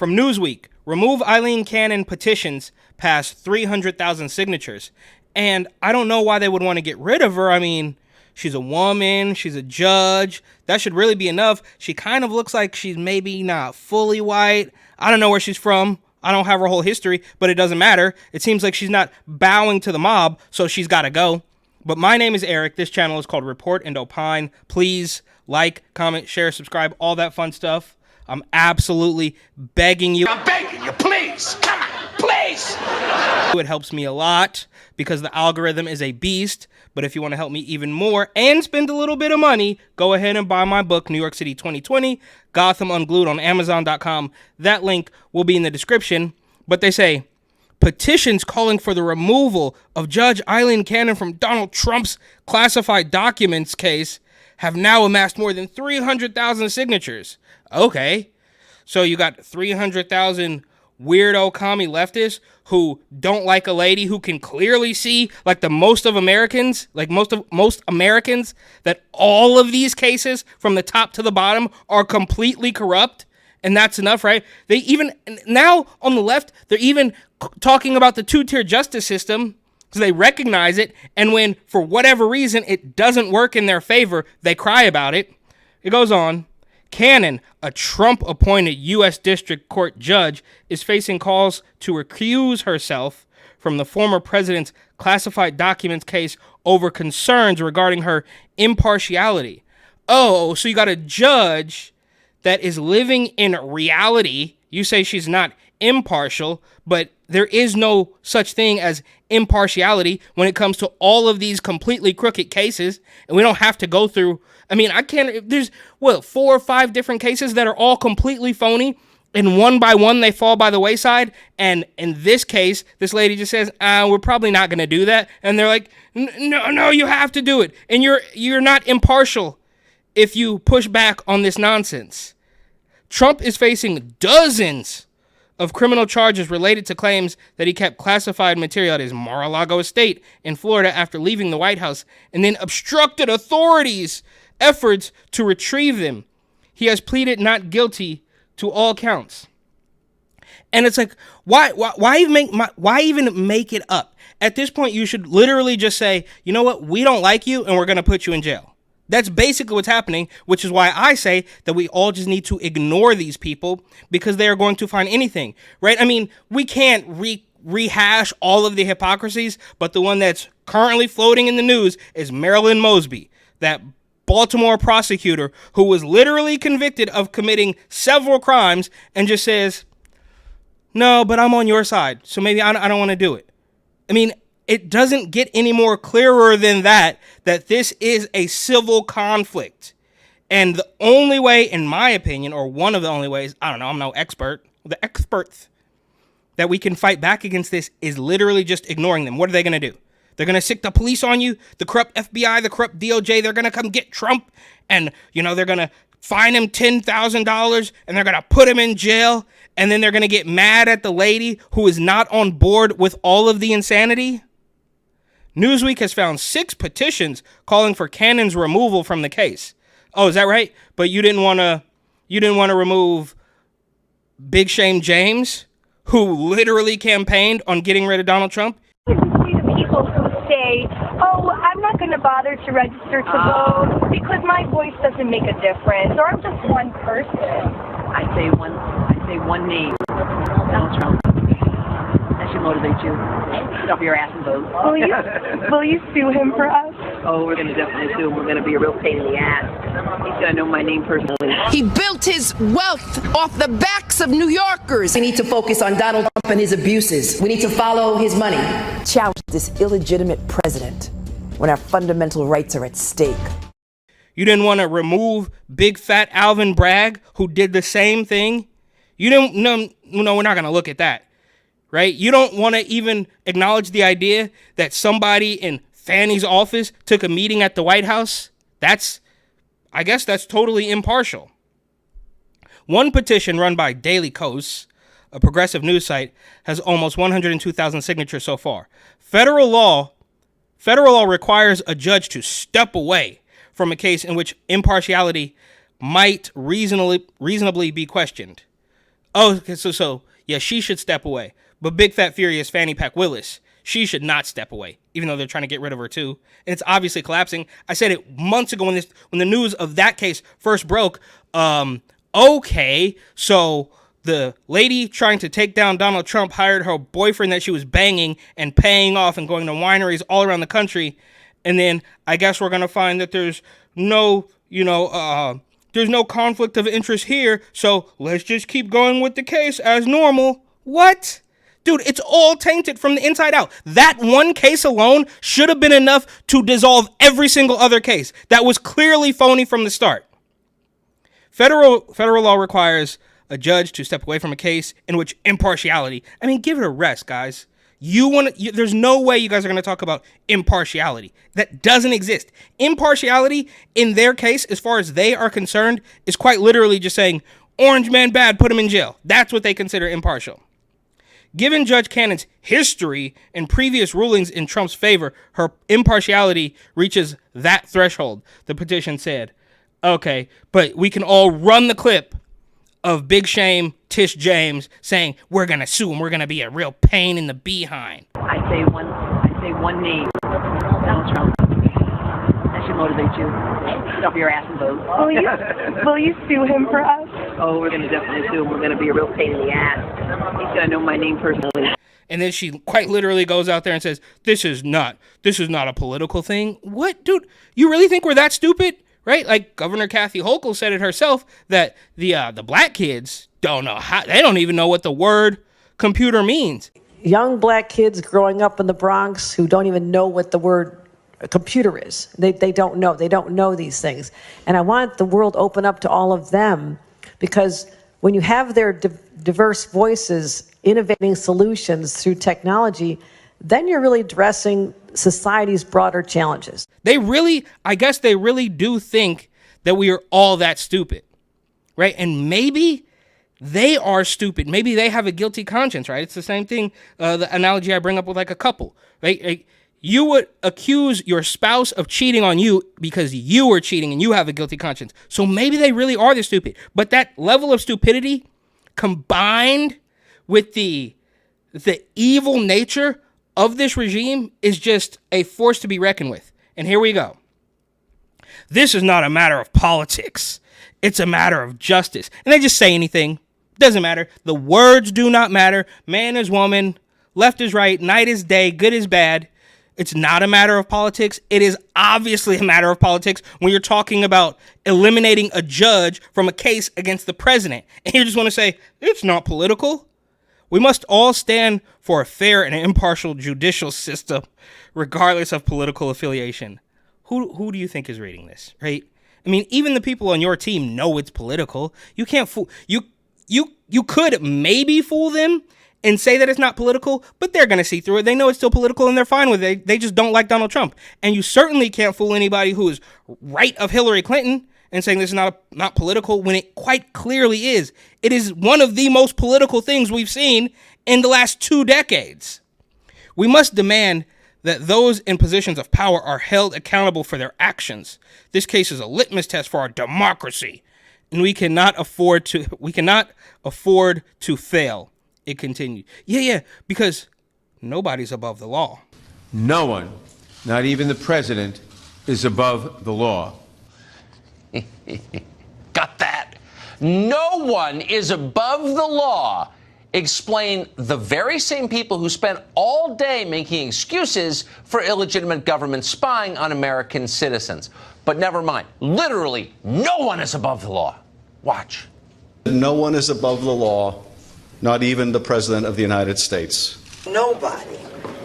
From Newsweek, remove Eileen Cannon petitions past 300,000 signatures. And I don't know why they would want to get rid of her. I mean, she's a woman, she's a judge. That should really be enough. She kind of looks like she's maybe not fully white. I don't know where she's from. I don't have her whole history, but it doesn't matter. It seems like she's not bowing to the mob, so she's got to go. But my name is Eric. This channel is called Report and Opine. Please like, comment, share, subscribe, all that fun stuff. I'm absolutely begging you. I'm begging you, please. Come on, please. It helps me a lot because the algorithm is a beast. But if you want to help me even more and spend a little bit of money, go ahead and buy my book, New York City 2020, Gotham Unglued on Amazon.com. That link will be in the description. But they say, petitions calling for the removal of Judge Eileen Cannon from Donald Trump's classified documents case have now amassed more than 300,000 signatures. Okay, so you got 300,000 weirdo commie leftists who don't like a lady who can clearly see, like most Americans, that all of these cases from the top to the bottom are completely corrupt. And that's enough, right? They even, now on the left, they're even talking about the two-tier justice system because they recognize it. And when, for whatever reason, it doesn't work in their favor, they cry about it. It goes on. Cannon, a Trump-appointed U.S. District Court judge, is facing calls to recuse herself from the former president's classified documents case over concerns regarding her impartiality. Oh, so you got a judge that is living in reality. You say she's not impartial, but there is no such thing as impartiality when it comes to all of these completely crooked cases, and we don't have to go through. I mean, there's 4 or 5 different cases that are all completely phony, and one by one they fall by the wayside. And in this case, this lady just says, we're probably not going to do that. And they're like, no, you have to do it. And you're not impartial if you push back on this nonsense. Trump is facing dozens of criminal charges related to claims that he kept classified material at his Mar-a-Lago estate in Florida after leaving the White House and then obstructed authorities' efforts to retrieve them. He has pleaded not guilty to all counts. And it's like, why even make it up? At this point, you should literally just say, you know what? We don't like you and we're going to put you in jail. That's basically what's happening, which is why I say that we all just need to ignore these people because they are going to find anything, right? I mean, we can't rehash all of the hypocrisies, but the one that's currently floating in the news is Marilyn Mosby, that Baltimore prosecutor who was literally convicted of committing several crimes and just says, no, but I'm on your side, so maybe I don't want to do it. I mean, it doesn't get any more clearer than that this is a civil conflict. And the only way, in my opinion, or one of the only ways, I don't know, I'm no expert, the experts, that we can fight back against this is literally just ignoring them. What are they going to do? They're going to sick the police on you, the corrupt FBI, the corrupt DOJ. They're going to come get Trump and, they're going to fine him $10,000 and they're going to put him in jail. And then they're going to get mad at the lady who is not on board with all of the insanity. Newsweek has found 6 petitions calling for Cannon's removal from the case. Oh, is that right? But you didn't want to remove Big Shame James, who literally campaigned on getting rid of Donald Trump? You see the people who say, oh, I'm not going to bother to register to vote because my voice doesn't make a difference, or I'm just one person. I say one name, Donald Trump. That should motivate you. Get off your ass and vote. Will you sue him for us? Oh, we're going to definitely sue him. We're going to be a real pain in the ass. He's going to know my name personally. He built his wealth off the backs of New Yorkers. We need to focus on Donald Trump and his abuses. We need to follow his money. Challenge this illegitimate president when our fundamental rights are at stake. You didn't want to remove big fat Alvin Bragg, who did the same thing. You didn't, no, we're not going to look at that. Right? You don't want to even acknowledge the idea that somebody in Fannie's office took a meeting at the White House. I guess that's totally impartial. One petition run by Daily Kos, a progressive news site, has almost 102,000 signatures so far. Federal law requires a judge to step away from a case in which impartiality might reasonably be questioned. Oh, okay, so yeah, she should step away. But Big Fat Furious Fanny Pack Willis, she should not step away, even though they're trying to get rid of her too. And it's obviously collapsing. I said it months ago when the news of that case first broke. Okay, so the lady trying to take down Donald Trump hired her boyfriend that she was banging and paying off and going to wineries all around the country. And then I guess we're going to find that there's no, there's no conflict of interest here. So let's just keep going with the case as normal. What? Dude, it's all tainted from the inside out. That one case alone should have been enough to dissolve every single other case. That was clearly phony from the start. Federal law requires a judge to step away from a case in which impartiality. I mean, give it a rest, guys. There's no way you guys are going to talk about impartiality. That doesn't exist. Impartiality in their case, as far as they are concerned, is quite literally just saying, orange man bad, put him in jail. That's what they consider impartial. Given Judge Cannon's history and previous rulings in Trump's favor, her impartiality reaches that threshold, the petition said. Okay, but we can all run the clip of Big Shame Tish James saying, we're going to sue him. We're going to be a real pain in the behind. I say one name. Donald Trump. That should motivate you. Get off your ass and vote. Will you sue him for us? Oh, we're going to definitely sue him. We're going to be a real pain in the ass. He's going to know my name personally. And then she quite literally goes out there and says, this is not a political thing. What, dude? You really think we're that stupid? Right? Like Governor Kathy Hochul said it herself that the black kids don't know they don't even know what the word computer means. Young black kids growing up in the Bronx who don't even know what the word computer is. They don't know. They don't know these things. And I want the world open up to all of them, because when you have their diverse voices innovating solutions through technology, then you're really addressing society's broader challenges. I guess they really do think that we are all that stupid, right? And maybe they are stupid. Maybe they have a guilty conscience, right? It's the same thing, the analogy I bring up with like a couple, right? Like, you would accuse your spouse of cheating on you because you were cheating and you have a guilty conscience. So maybe they really are this stupid. But that level of stupidity combined with the evil nature of this regime is just a force to be reckoned with. And here we go. This is not a matter of politics. It's a matter of justice. And they just say anything. Doesn't matter. The words do not matter. Man is woman. Left is right. Night is day. Good is bad. It's not a matter of politics. It is obviously a matter of politics when you're talking about eliminating a judge from a case against the president. And you just want to say, it's not political. We must all stand for a fair and impartial judicial system, regardless of political affiliation. Who do you think is reading this, right? I mean, even the people on your team know it's political. You can't fool you could maybe fool them and say that it's not political, but they're going to see through it. They know it's still political and they're fine with it. They just don't like Donald Trump. And you certainly can't fool anybody who is right of Hillary Clinton and saying this is not political when it quite clearly is. It is one of the most political things we've seen in the last 2 decades. We must demand that those in positions of power are held accountable for their actions. This case is a litmus test for our democracy, and we cannot afford to fail. It continued. Yeah, because nobody's above the law. No one, not even the president, is above the law. Got that? No one is above the law. Explain the very same people who spent all day making excuses for illegitimate government spying on American citizens. But never mind. Literally, no one is above the law. Watch. No one is above the law, not even the President of the United States. Nobody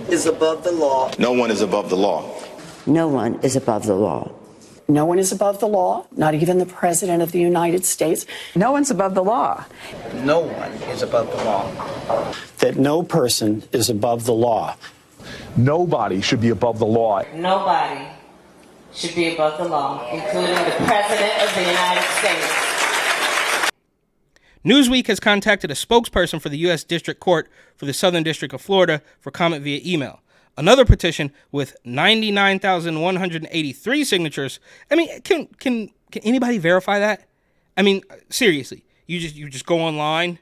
is above the law. No one is above the law. No one is above the law. No one is above the law, not even the President of the United States. No one's above the law. No one is above the law. That no person is above the law. Nobody should be above the law. Nobody should be above the law, including the President of the United States. Newsweek has contacted a spokesperson for the U.S. District Court for the Southern District of Florida for comment via email. Another petition with 99,183 signatures. I mean, can anybody verify that? I mean, seriously, you just go online,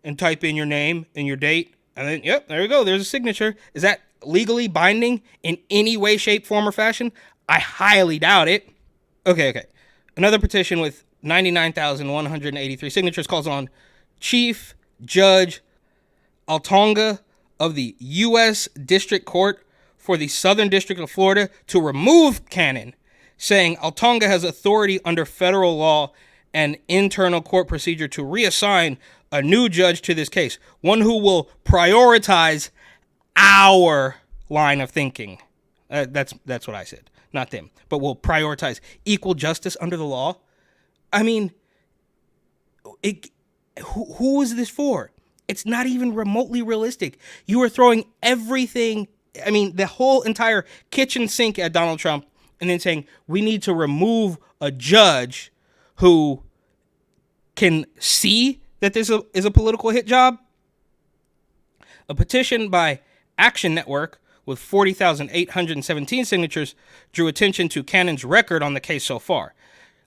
and type in your name and your date, and then, yep, there you go. There's a signature. Is that legally binding in any way, shape, form, or fashion? I highly doubt it. Okay. Another petition with 99,183 signatures calls on Chief Judge Altonga of the U.S. District Court for the Southern District of Florida to remove Cannon, saying Altonga has authority under federal law and internal court procedure to reassign a new judge to this case, one who will prioritize our line of thinking. That's what I said, not them, but will prioritize equal justice under the law. I mean, who is this for? It's not even remotely realistic. You are throwing everything, I mean, the whole entire kitchen sink at Donald Trump and then saying we need to remove a judge who can see that this is a political hit job. A petition by Action Network with 40,817 signatures drew attention to Cannon's record on the case so far.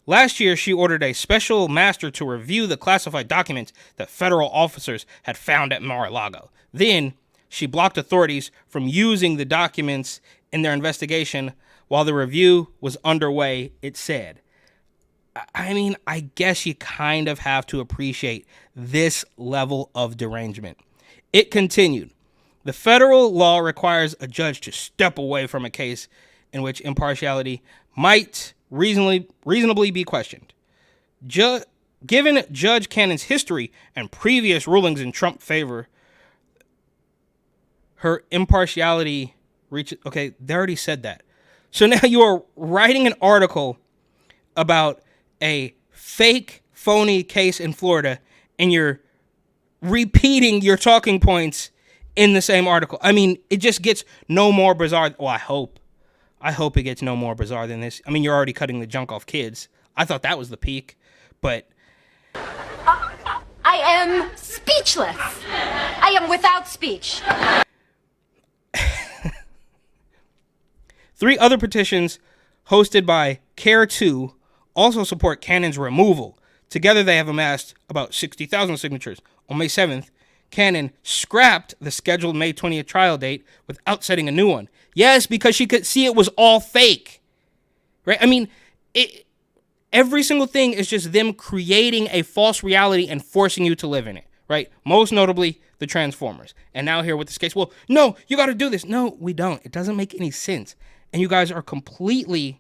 Last year, she ordered a special master to review the classified documents that federal officers had found at Mar-a-Lago. Then, she blocked authorities from using the documents in their investigation while the review was underway, it said. I mean, I guess you kind of have to appreciate this level of derangement. It continued. The federal law requires a judge to step away from a case in which impartiality might reasonably be questioned. Given Judge Cannon's history and previous rulings in Trump's favor, her impartiality reaches... Okay, they already said that. So now you are writing an article about a fake, phony case in Florida, and you're repeating your talking points in the same article. I mean, it just gets no more bizarre. Well, I hope it gets no more bizarre than this. I mean, you're already cutting the junk off kids. I thought that was the peak, but... I am speechless. I am without speech. 3 other petitions hosted by Care2 also support Cannon's removal. Together, they have amassed about 60,000 signatures. On May 7th, Cannon scrapped the scheduled May 20th trial date without setting a new one. Yes, because she could see it was all fake. Right? I mean, every single thing is just them creating a false reality and forcing you to live in it. Right? Most notably, the Transformers. And now here with this case, well, no, you got to do this. No, we don't. It doesn't make any sense. And you guys are completely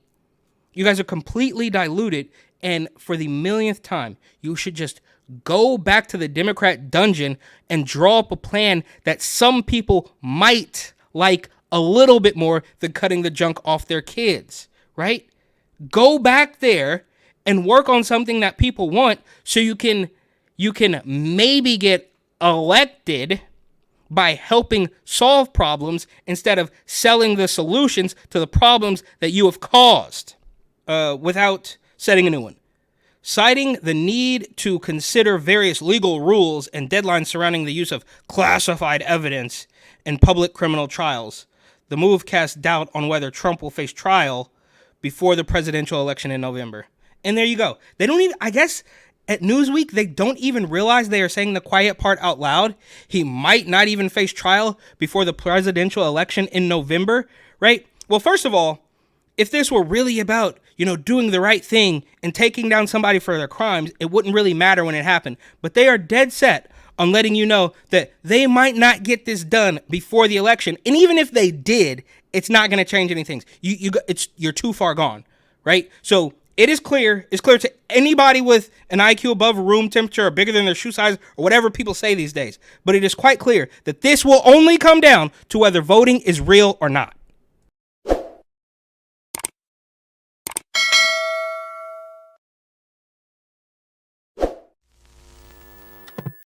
diluted. And for the millionth time, you should just go back to the Democrat dungeon and draw up a plan that some people might like a little bit more than cutting the junk off their kids, right? Go back there and work on something that people want so you can maybe get elected by helping solve problems instead of selling the solutions to the problems that you have caused without setting a new one. Citing the need to consider various legal rules and deadlines surrounding the use of classified evidence in public criminal trials, the move casts doubt on whether Trump will face trial before the presidential election in November. And there you go. They don't even, I guess, at Newsweek, they don't even realize they are saying the quiet part out loud. He might not even face trial before the presidential election in November, right? Well, first of all, if this were really about, doing the right thing and taking down somebody for their crimes, it wouldn't really matter when it happened. But they are dead set on letting you know that they might not get this done before the election. And even if they did, it's not going to change anything. You're too far gone, right? So it is clear. It's clear to anybody with an IQ above room temperature or bigger than their shoe size or whatever people say these days. But it is quite clear that this will only come down to whether voting is real or not.